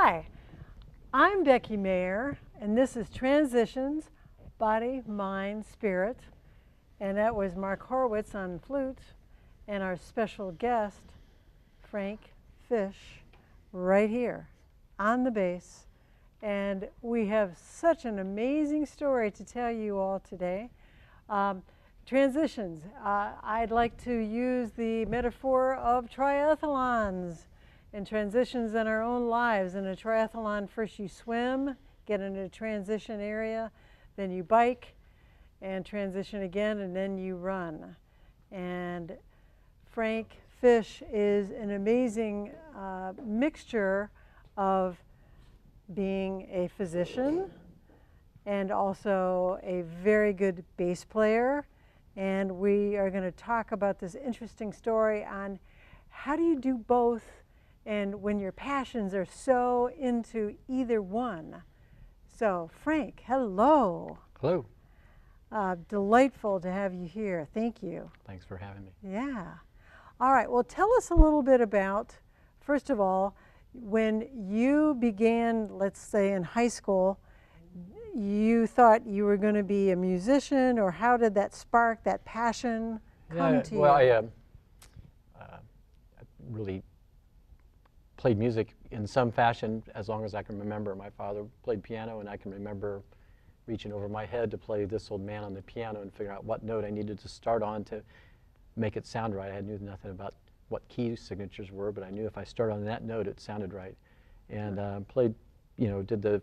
Hi, I'm Becky Meagher, and this is Transitions, Body, Mind, Spirit. And that was Mark Horowitz on flute, and our special guest, Frank Fish, right here on the bass. And we have such an amazing story to tell you all today. Transitions, I'd like to use the metaphor of triathlons and transitions in our own lives. In a triathlon, first you swim, get into a transition area, then you bike, and transition again, and then you run. And Frank Fish is an amazing mixture of being a physician and also a very good bass player. And we are going to talk about this interesting story on how do you do both, and when your passions are so into either one. So Frank, hello. Hello. Delightful to have you here. Thank you. Thanks for having me. Yeah. All right, well, tell us a little bit about, first of all, when you began, let's say in high school, you thought you were going to be a musician, or how did that spark, that passion come to you? Well, I really played music in some fashion as long as I can remember. My father played piano, and I can remember reaching over my head to play This Old Man on the piano and figure out what note I needed to start on to make it sound right. I knew nothing about what key signatures were, but I knew if I started on that note, it sounded right. And played, did the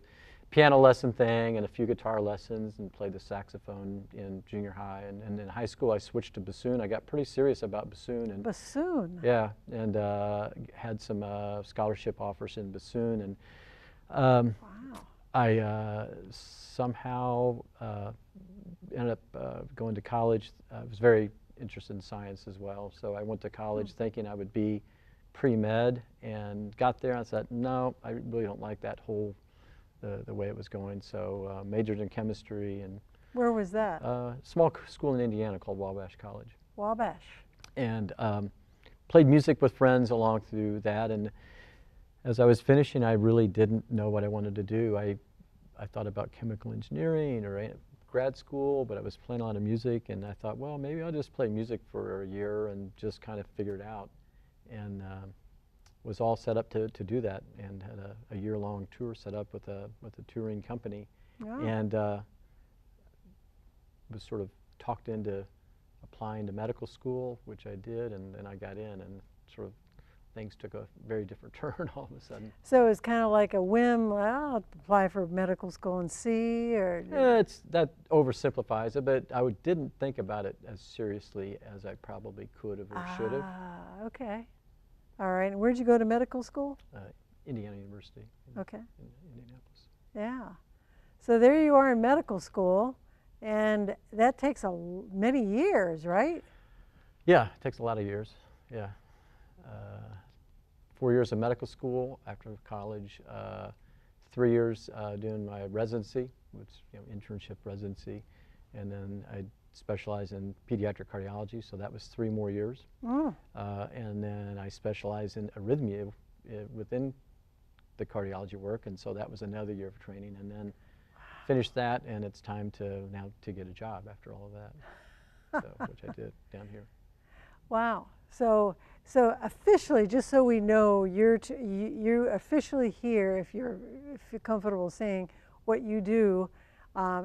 piano lesson thing and a few guitar lessons, and played the saxophone in junior high. And in high school, I switched to bassoon. I got pretty serious about bassoon. And bassoon? Yeah, and had some scholarship offers in bassoon. And wow. I somehow ended up going to college. I was very interested in science as well, so I went to college thinking I would be pre-med, and got there and I said, no, I really don't like that whole, the way it was going, so majored in chemistry. And where was that? Small school in Indiana called Wabash College. Wabash. And played music with friends along through that, and as I was finishing, I really didn't know what I wanted to do. I thought about chemical engineering or grad school, but I was playing a lot of music, and I thought, well, maybe I'll just play music for a year and just kind of figure it out. And was all set up to do that, and had a year-long tour set up with a touring company. Yeah. And was sort of talked into applying to medical school, which I did, and then I got in, and sort of things took a very different turn all of a sudden. So it's kind of like a whim, well, I'll apply for medical school and see, or? That oversimplifies it, but I didn't think about it as seriously as I probably could have or should have. Ah, okay. All right, and where'd you go to medical school? Indiana University. Okay. In Indianapolis. Yeah. So there you are in medical school, and that takes many years, right? Yeah, it takes a lot of years, yeah. 4 years of medical school after college, 3 years doing my residency, which internship residency, and then I specialized in pediatric cardiology, so that was 3 more years. And then I specialized in arrhythmia within the cardiology work, and so that was another year of training, and then finished that, and it's time to get a job after all of that, so, which I did down here. Wow. So officially, just so we know, you're officially here, if you're comfortable saying what you do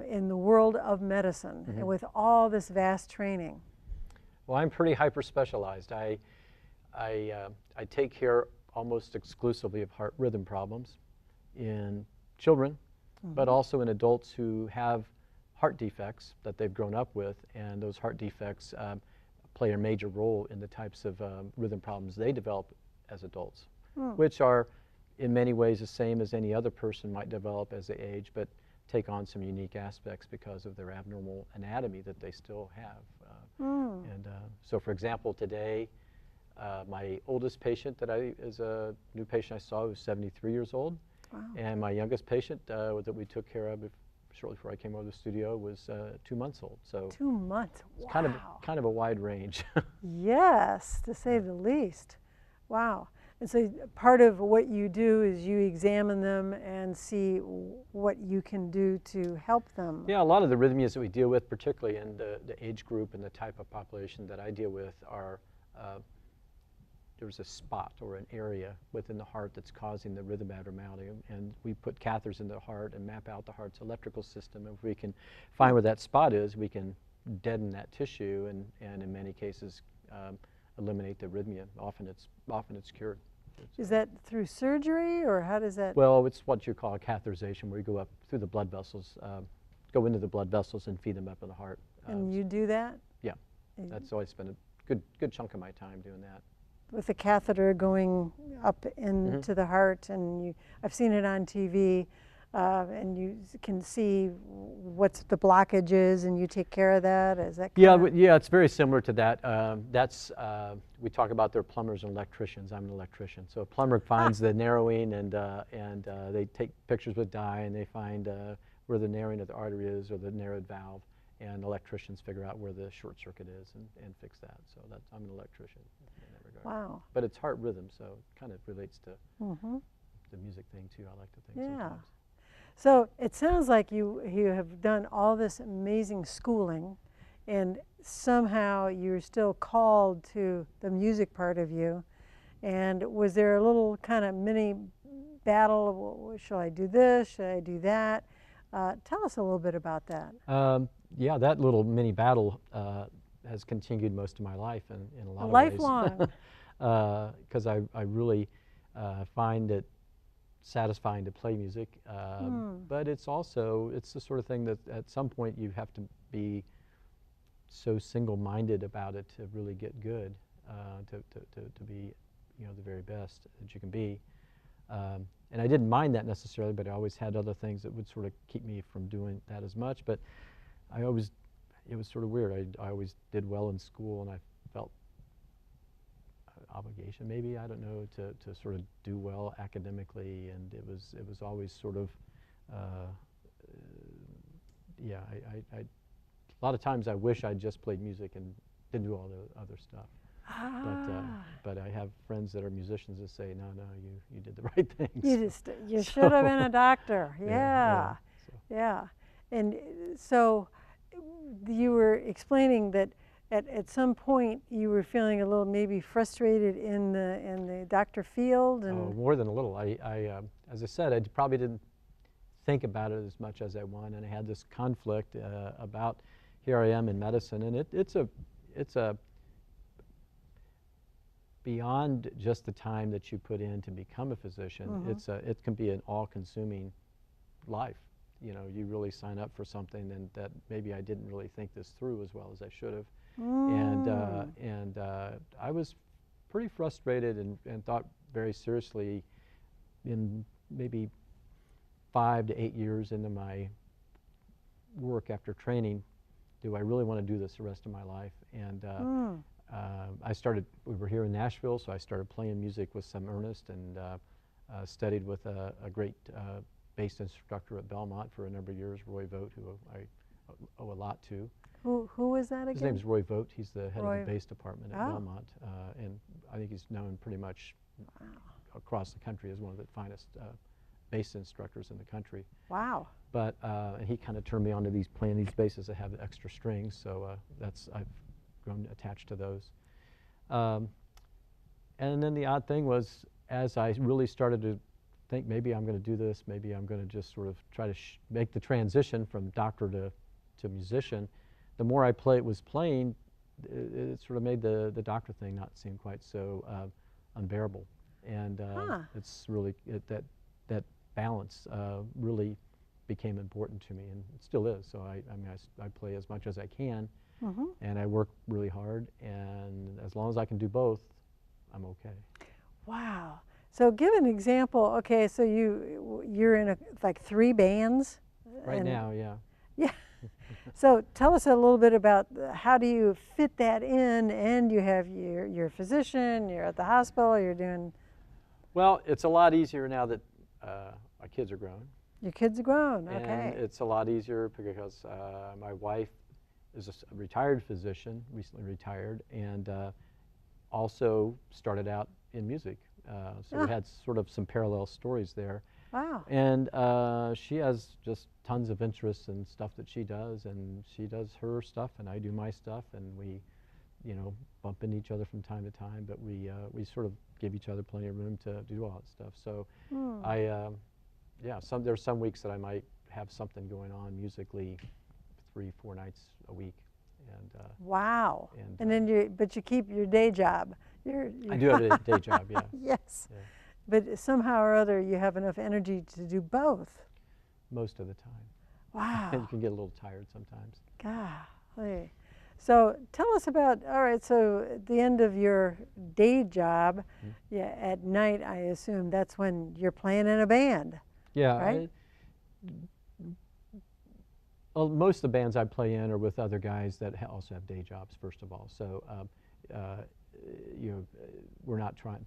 in the world of medicine, and with all this vast training. Well, I'm pretty hyper specialized. I take care almost exclusively of heart rhythm problems in children, but also in adults who have heart defects that they've grown up with, and those heart defects play a major role in the types of rhythm problems they develop as adults, which are in many ways the same as any other person might develop as they age, but take on some unique aspects because of their abnormal anatomy that they still have. And so, for example, today, my oldest patient is a new patient I saw, who's 73 years old. Wow. And my youngest patient that we took care of shortly before I came over to the studio was 2 months old. So 2 months. it's Wow. kind of a wide range. Yes, to say the least. Wow. And so part of what you do is you examine them and see what you can do to help them. Yeah, a lot of the rhythmias that we deal with, particularly in the age group and the type of population that I deal with, are there's a spot or an area within the heart that's causing the rhythm abnormality, and we put catheters in the heart and map out the heart's electrical system. If we can find where that spot is, we can deaden that tissue and in many cases eliminate the arrhythmia. Often it's cured. Is that through surgery, or how does that? Well, it's what you call a catheterization, where you go up through the blood vessels, go into the blood vessels and feed them up in the heart. And you do that? Yeah, that's always been a good chunk of my time doing that. With the catheter going up into the heart, and I've seen it on TV, and you can see what's the blockage is, and you take care of that. Is that yeah, it's very similar to that. We talk about their plumbers and electricians. I'm an electrician, so a plumber finds the narrowing, and they take pictures with dye, and they find where the narrowing of the artery is or the narrowed valve, and electricians figure out where the short circuit is and fix that. So I'm an electrician in that regard. Wow. But it's heart rhythm, so it kind of relates to the music thing too. I like to think sometimes. So it sounds like you have done all this amazing schooling, and somehow you're still called to the music part of you. And was there a little kind of mini battle of, well, should I do this, should I do that? Tell us a little bit about that. Yeah, that little mini battle has continued most of my life in a lot of lifelong. ways. Because I really find it satisfying to play music, but it's the sort of thing that at some point you have to be so single-minded about it to really get good, to be the very best that you can be. And I didn't mind that necessarily, but I always had other things that would sort of keep me from doing that as much. But it was sort of weird. I always did well in school, and I felt obligation, maybe, I don't know, to sort of do well academically, and it was always sort of yeah, a lot of times I wish I'd just played music and didn't do all the other stuff. But I have friends that are musicians that say, no, you did the right things. You should have been a doctor. Yeah. And so you were explaining that at some point you were feeling a little maybe frustrated in the doctor field. And more than a little. As I said, I probably didn't think about it as much as I wanted, and I had this conflict about, here I am in medicine, and it's a beyond just the time that you put in to become a physician. It can be an all-consuming life. You really sign up for something, and that maybe I didn't really think this through as well as I should have. And I was pretty frustrated and thought very seriously in maybe 5 to 8 years into my work after training, do I really want to do this the rest of my life? And we were here in Nashville, so I started playing music with some earnest, and studied with a great bass instructor at Belmont for a number of years, Roy Vogt, who I owe a lot to. Who is that again? His name is Roy Vogt. He's the head of the bass department at Belmont, and I think he's known pretty much across the country as one of the finest bass instructors in the country. Wow. But he kind of turned me on to playing these basses that have the extra strings, so I've grown attached to those. And then the odd thing was, as I really started to think maybe I'm going to do this, maybe I'm going to just sort of try to make the transition from doctor to musician, the more I was playing, it sort of made the doctor thing not seem quite so unbearable. And it's really, that balance really became important to me, and it still is. So I play as much as I can, and I work really hard, and as long as I can do both, I'm okay. Wow. So give an example. Okay, so you're in like 3 bands? Right now, yeah. Yeah. So tell us a little bit about how do you fit that in, and you have you're a physician, you're at the hospital, you're doing... Well, it's a lot easier now that my kids are grown. Your kids are grown, okay. And it's a lot easier because my wife is a retired physician, recently retired, and also started out in music So we had sort of some parallel stories there. Wow. And she has just tons of interests in stuff that she does, and she does her stuff, and I do my stuff, and we, bump into each other from time to time, but we sort of give each other plenty of room to do all that stuff. So there's some weeks that I might have something going on musically 3-4 nights a week. And wow. And then but you keep your day job. I do have a day job, yeah. Yes. Yeah. But somehow or other, you have enough energy to do both. Most of the time. Wow. You can get a little tired sometimes. Golly. So tell us about, all right, so at the end of your day job, at night, I assume that's when you're playing in a band. Yeah. Right? Well, most of the bands I play in are with other guys that also have day jobs, first of all. So,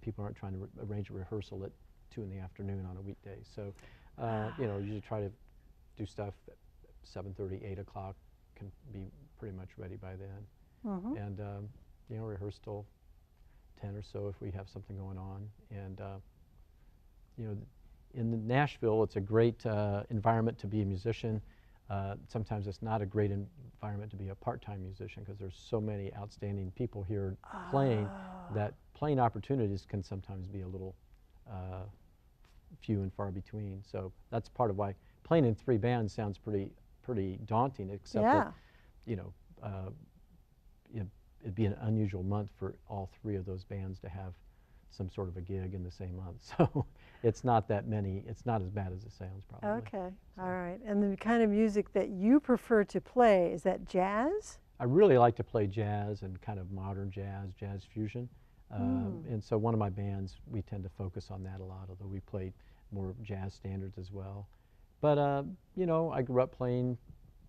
people aren't trying to arrange a rehearsal at 2 in the afternoon on a weekday. So, usually try to do stuff at 7:30, 8 o'clock, can be pretty much ready by then. And, rehearse till 10 or so if we have something going on. And, in Nashville, it's a great environment to be a musician. Sometimes it's not a great environment to be a part-time musician because there's so many outstanding people here playing that playing opportunities can sometimes be a little few and far between. So that's part of why playing in 3 bands sounds pretty daunting, except that, it'd be an unusual month for all 3 of those bands to have some sort of a gig in the same month. So it's not that many. It's not as bad as it sounds, probably. Okay. So. All right. And the kind of music that you prefer to play, is that jazz? I really like to play jazz and kind of modern jazz, jazz fusion. And so one of my bands, we tend to focus on that a lot, although we play more jazz standards as well. But, I grew up playing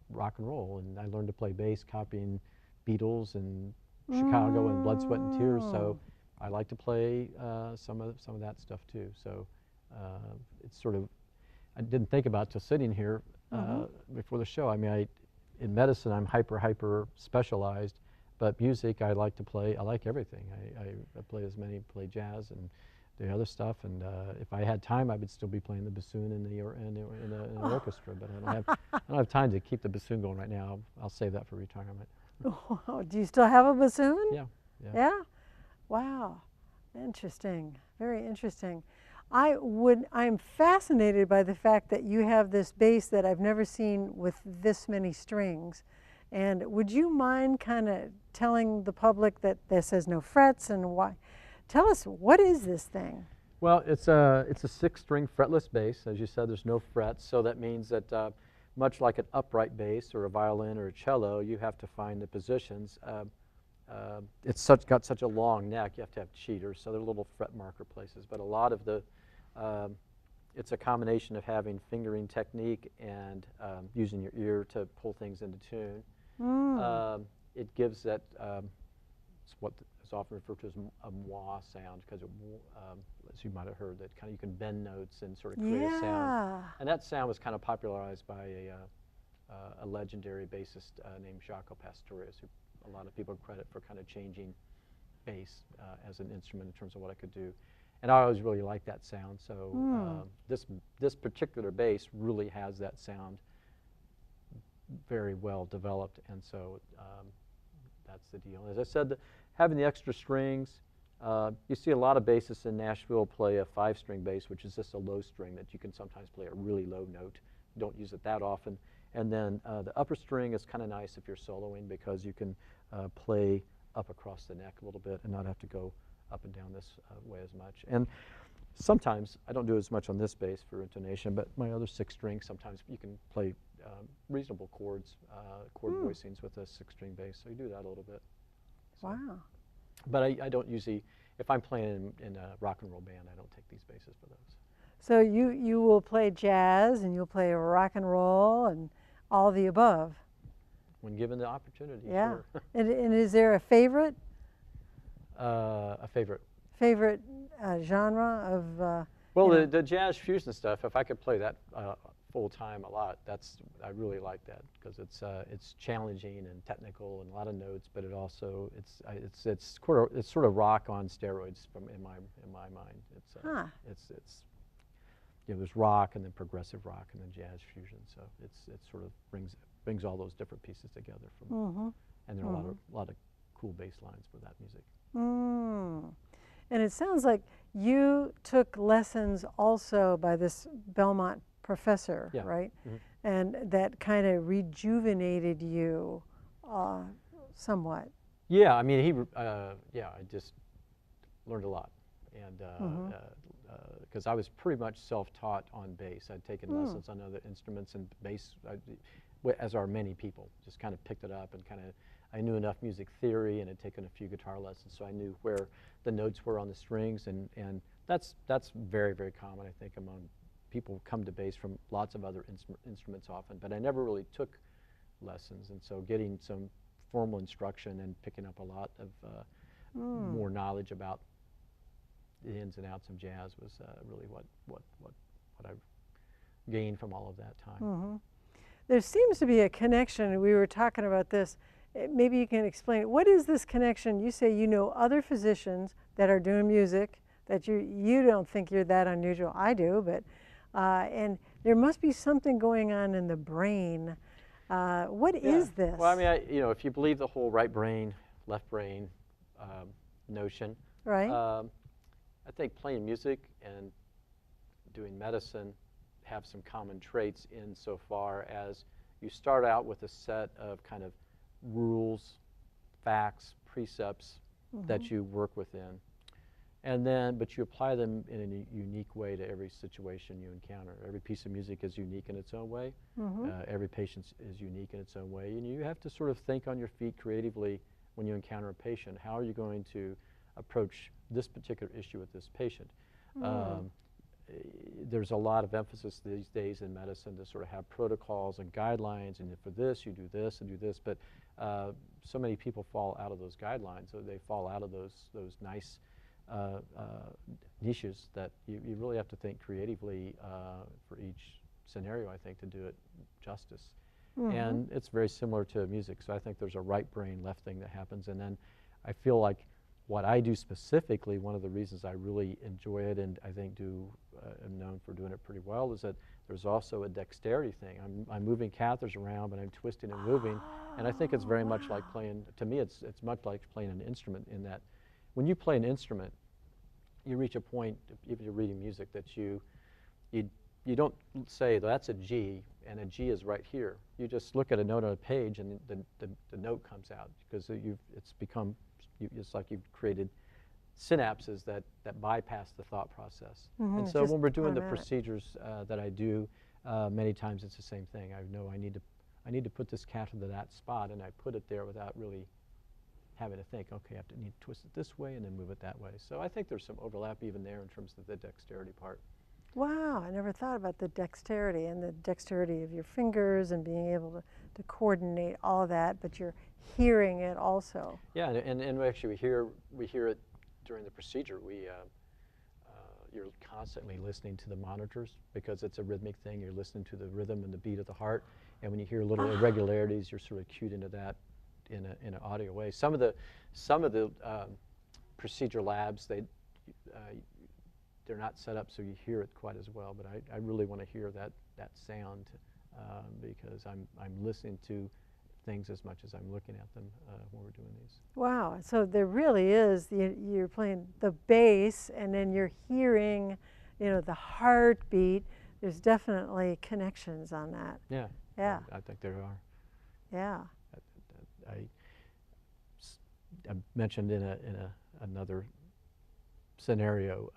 rock and roll, and I learned to play bass copying Beatles and Chicago and Blood, Sweat, and Tears. So I like to play some of that stuff too. So it's sort of, I didn't think about till sitting here before the show. I mean, in medicine I'm hyper specialized, but music I like to play. I like everything. I play jazz and the other stuff. And if I had time, I would still be playing the bassoon in the orchestra. But I don't have time to keep the bassoon going right now. I'll save that for retirement. Oh, do you still have a bassoon? Yeah. Yeah? Wow, interesting, very interesting. I'm fascinated by the fact that you have this bass that I've never seen with this many strings. And would you mind kind of telling the public that this has no frets and why? Tell us, what is this thing? Well, it's a 6-string fretless bass. As you said, there's no frets, so that means that much like an upright bass or a violin or a cello, you have to find the positions. It's got such a long neck, you have to have cheaters, so they're little fret marker places. But a lot of it's a combination of having fingering technique and using your ear to pull things into tune. It gives that, it's what is often referred to as a moi sound, because as you might have heard, that you can bend notes and sort of create a sound. And that sound was kind of popularized by a legendary bassist named Jaco Pastorius, who a lot of people credit for kind of changing bass as an instrument in terms of what it could do. And I always really liked that sound. So this particular bass really has that sound very well developed, and so that's the deal. As I said, having the extra strings, you see a lot of bassists in Nashville play a 5-string bass, which is just a low string that you can sometimes play a really low note. Don't use it that often. And then the upper string is kind of nice if you're soloing, because you can play up across the neck a little bit and not have to go up and down this way as much. And sometimes, I don't do as much on this bass for intonation, but my other 6-string, sometimes you can play reasonable chords, chord voicings with a 6-string bass, so you do that a little bit. So. Wow. But I don't usually, if I'm playing in a rock and roll band, I don't take these basses for those. So you will play jazz and you'll play rock and roll and all the above. When given the opportunity, yeah. Sure. And is there a favorite? A favorite. Favorite genre of? Well, the jazz fusion stuff, if I could play that full time a lot. I really like that because it's challenging and technical and a lot of notes, but it also it's sort of rock on steroids in my mind. It's you know, there's rock and then progressive rock and then jazz fusion. So it sort of brings all those different pieces together and there are a lot of cool bass lines with that music. And it sounds like you took lessons also by this Belmont professor, right? And that kind of rejuvenated you somewhat. Yeah, I mean, I just learned a lot. And because I was pretty much self-taught on bass. I'd taken lessons on other instruments, and bass, as are many people, just kind of picked it up and kind of, I knew enough music theory and had taken a few guitar lessons, so I knew where the notes were on the strings, and that's very, very common, I think, among people who come to bass from lots of other instruments often, but I never really took lessons, and so getting some formal instruction and picking up a lot of more knowledge about the ins and outs of jazz was really what I gained from all of that time. There seems to be a connection. We were talking about this. Maybe you can explain, what is this connection? You say you know other physicians that are doing music, that you don't think you're that unusual. I do, but and there must be something going on in the brain. What is this? Well, I mean, you know, if you believe the whole right brain, left brain notion, right? I think playing music and doing medicine have some common traits insofar as you start out with a set of kind of rules, facts, precepts that you work within, and then but you apply them in a unique way to every situation you encounter. Every piece of music is unique in its own way. Every patient is unique in its own way, and you have to sort of think on your feet creatively when you encounter a patient. How are you going to approach this particular issue with this patient? There's a lot of emphasis these days in medicine to sort of have protocols and guidelines, and for this you do this and do this, but so many people fall out of those guidelines, so they fall out of those nice niches that you really have to think creatively for each scenario, I think, to do it justice. And it's very similar to music, so I think there's a right brain, left thing that happens, and then I feel like what I do specifically, one of the reasons I really enjoy it and I think am known for doing it pretty well, is that there's also a dexterity thing. I'm moving catheters around, but I'm twisting and moving, and I think it's very much like playing, to me it's much like playing an instrument in that when you play an instrument, you reach a point, even you're reading music, that you don't say that's a G and a G is right here. You just look at a note on a page and the note comes out because it's like you've created synapses that bypass the thought process. And so when we're doing the procedures that I do, many times it's the same thing. I know I need to put this catheter to that spot, and I put it there without really having to think, okay, I need to twist it this way and then move it that way. So I think there's some overlap even there in terms of the dexterity part. Wow, I never thought about the dexterity and the dexterity of your fingers and being able to coordinate all that, but you're hearing it also. Yeah, and actually we hear it during the procedure. You're constantly listening to the monitors because it's a rhythmic thing. You're listening to the rhythm and the beat of the heart, and when you hear little irregularities, you're sort of cued into that in an audio way. Some of the procedure labs, they're not set up so you hear it quite as well, but I really want to hear that sound because I'm listening to things as much as I'm looking at them when we're doing these. Wow, so there really is, you're playing the bass and then you're hearing, the heartbeat. There's definitely connections on that. Yeah. Yeah. I think there are. Yeah. I mentioned in another scenario,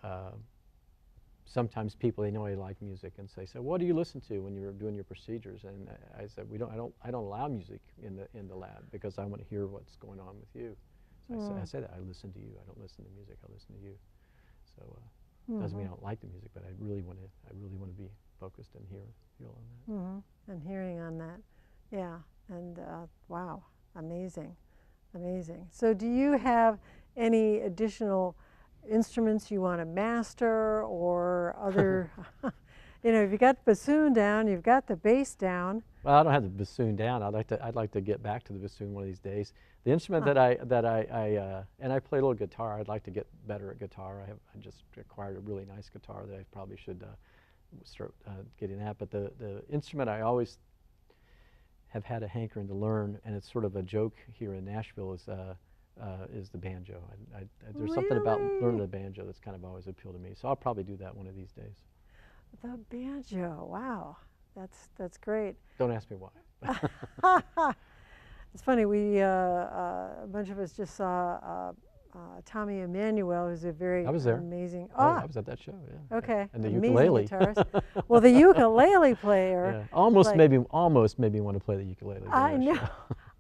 sometimes people, they know I like music and say, so what do you listen to when you're doing your procedures? And I said, I don't allow music in the lab because I want to hear what's going on with you. So I say that I listen to you. I don't listen to music. I listen to you. So doesn't mean I don't like the music, but I really want to be focused and hear on that. And hearing on that, yeah. And wow, amazing, amazing. So do you have any additional instruments you want to master or other You know, if you got the bassoon down, you've got the bass down. Well, I don't have the bassoon down. I'd like to get back to the bassoon one of these days. The instrument that I and I play a little guitar. I'd like to get better at guitar. I just acquired a really nice guitar that I probably should start getting at. But the instrument I always have had a hankering to learn, and it's sort of a joke here in Nashville, is the banjo. There's something about learning the banjo that's kind of always appealed to me. So I'll probably do that one of these days. The banjo, wow, that's great. Don't ask me why. It's funny, we a bunch of us just saw Tommy Emmanuel, who's a very amazing. I was at that show. Yeah. Okay. And the amazing ukulele. Guitarist. Well, the ukulele player. Yeah. Almost made me want to play the ukulele. I know.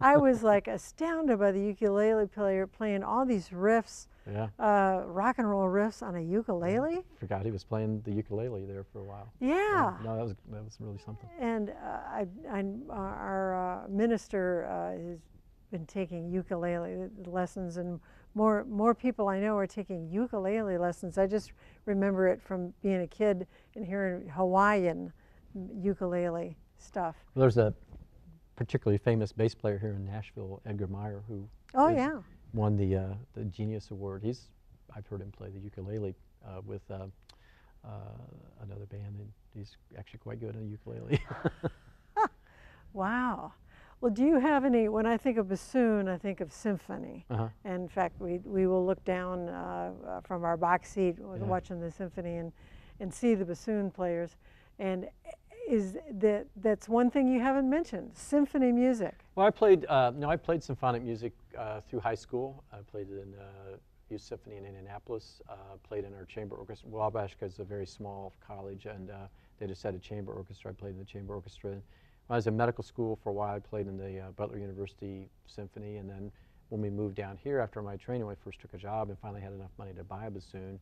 I was like astounded by the ukulele player playing all these riffs. Yeah. Rock and roll riffs on a ukulele. Yeah. Forgot he was playing the ukulele there for a while. Yeah. No, that was really something. And our minister has been taking ukulele lessons, and more people I know are taking ukulele lessons. I just remember it from being a kid and hearing Hawaiian ukulele stuff. Well, there's a particularly famous bass player here in Nashville, Edgar Meyer, who won the Genius Award. I've heard him play the ukulele with another band, and he's actually quite good on the ukulele. Wow. Well, do you have any, when I think of bassoon, I think of symphony. And in fact, we will look down from our box seat watching the symphony and see the bassoon players. And that's one thing you haven't mentioned, symphony music. Well, I played symphonic music through high school. I played in Youth Symphony in Indianapolis, played in our chamber orchestra. Wabash is a very small college, and they just had a chamber orchestra. I played in the chamber orchestra. When I was in medical school for a while, I played in the Butler University Symphony, and then when we moved down here after my training, when I first took a job and finally had enough money to buy a bassoon,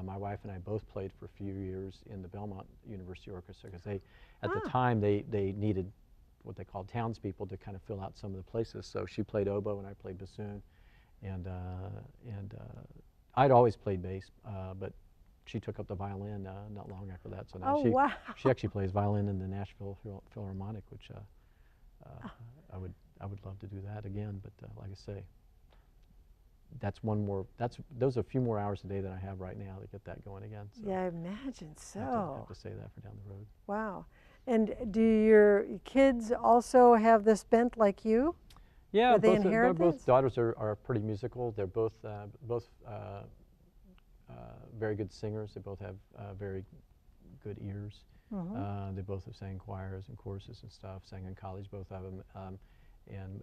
my wife and I both played for a few years in the Belmont University Orchestra, because at the time they needed what they called townspeople to kind of fill out some of the places. So she played oboe and I played bassoon, and I'd always played bass, but she took up the violin not long after that. So now she actually plays violin in the Nashville Philharmonic, which I would love to do that again. But like I say, those are a few more hours a day than I have right now to get that going again. So yeah, I imagine so. I have to say that for down the road. Wow. And do your kids also have this bent like you? Yeah, both daughters are pretty musical. They're both very good singers. They both have very good ears. They both have sang choirs and choruses and stuff, sang in college, both of them. And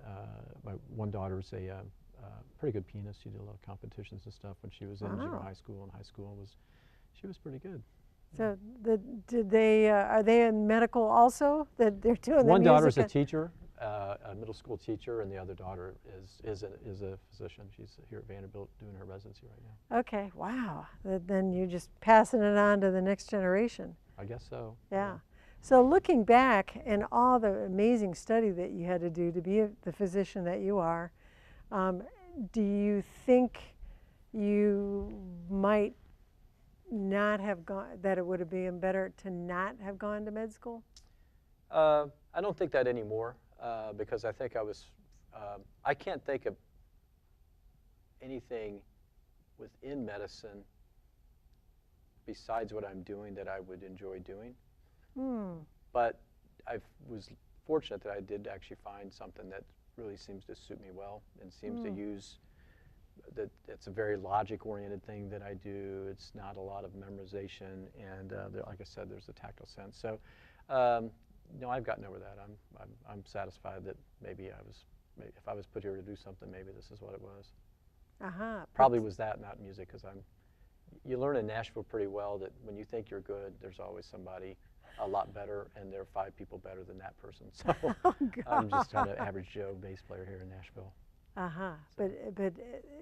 my one daughter is a pretty good pianist. She did a lot of competitions and stuff when she was in junior high school, and high school she was pretty good. So are they in medical also? That they're doing one daughter's a teacher, a middle school teacher, and the other daughter is a physician. She's here at Vanderbilt doing her residency right now. Okay, wow. Then you're just passing it on to the next generation. I guess so. Yeah. So looking back and all the amazing study that you had to do to be the physician that you are, do you think you might not have gone, that it would have been better to not have gone to med school? I don't think that anymore, because I think I can't think of anything within medicine besides what I'm doing that I would enjoy doing. But I was fortunate that I did actually find something that really seems to suit me well and seems to use that. It's a very logic-oriented thing that I do. It's not a lot of memorization, and like I said, there's a tactile sense. So, no, I've gotten over that. I'm satisfied that maybe if I was put here to do something, maybe this is what it was. Probably was that, not music, because you learn in Nashville pretty well that when you think you're good, there's always somebody a lot better, and there are 5 people better than that person. So I'm just kind of average Joe bass player here in Nashville. So. But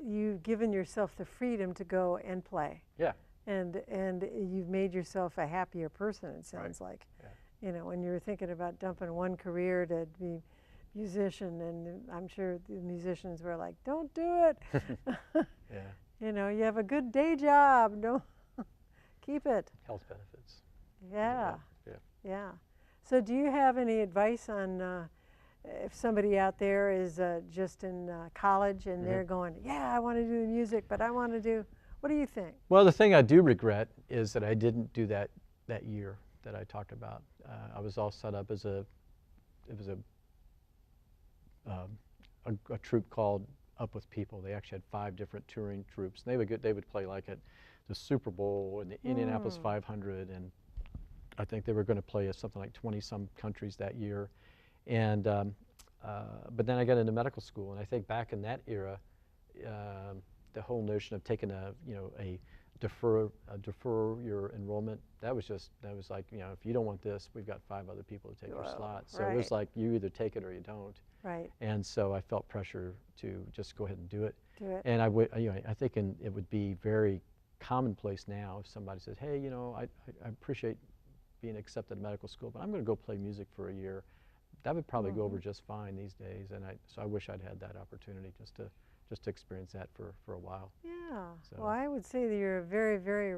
you've given yourself the freedom to go and play. Yeah. And you've made yourself a happier person, it sounds like. Yeah. You know, when you were thinking about dumping one career to be musician, and I'm sure the musicians were like, don't do it. Yeah. You know, you have a good day job. Don't keep it. Health benefits. Yeah. Yeah. Yeah. So do you have any advice on if somebody out there is just in college and they're going, yeah, I want to do the music, but I want to do, what do you think? Well, the thing I do regret is that I didn't do that year that I talked about. I was all set up as it was a troupe called Up With People. They actually had 5 different touring troupes. And they would play like at the Super Bowl and the Indianapolis 500, and I think they were going to play something like 20-some countries that year. And but then I got into medical school, and I think back in that era, the whole notion of taking a defer your enrollment, that was like, if you don't want this, we've got 5 other people to take your slot. So it was like, you either take it or you don't. Right. And so I felt pressure to just go ahead and do it. Do it. And I think it would be very commonplace now if somebody says, hey, I appreciate being accepted at medical school, but I'm going to go play music for a year. That would probably go over just fine these days. And so I wish I'd had that opportunity just to experience that for a while. Yeah. So. Well, I would say that you're a very, very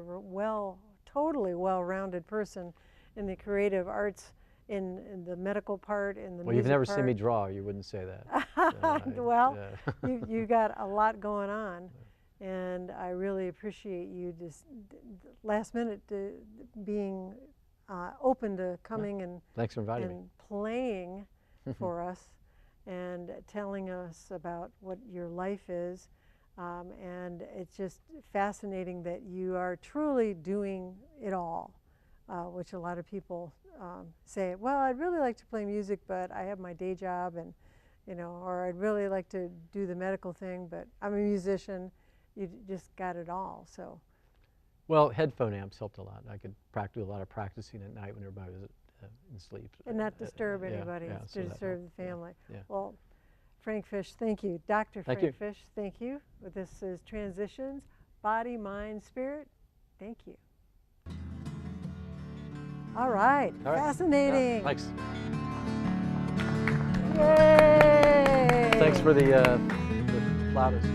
totally well-rounded person in the creative arts, in the medical part, in the music part. Well, you've never seen me draw. You wouldn't say that. Well, you got a lot going on, and I really appreciate you just last minute being open to coming and thanks for inviting me. Playing for us and telling us about what your life is. And it's just fascinating that you are truly doing it all, which a lot of people say, well, I'd really like to play music, but I have my day job, and or I'd really like to do the medical thing, but I'm a musician. You just got it all. So. Well, headphone amps helped a lot. I could do a lot of practicing at night when everybody was in sleep. And not disturb anybody, so to disturb the family. Yeah. Well, Frank Fish, thank you. Dr. Thank Frank you. Fish, thank you. This is Transitions, Body, Mind, Spirit. Thank you. All right. Fascinating. Yeah, thanks. Yay! Thanks for the plaudits.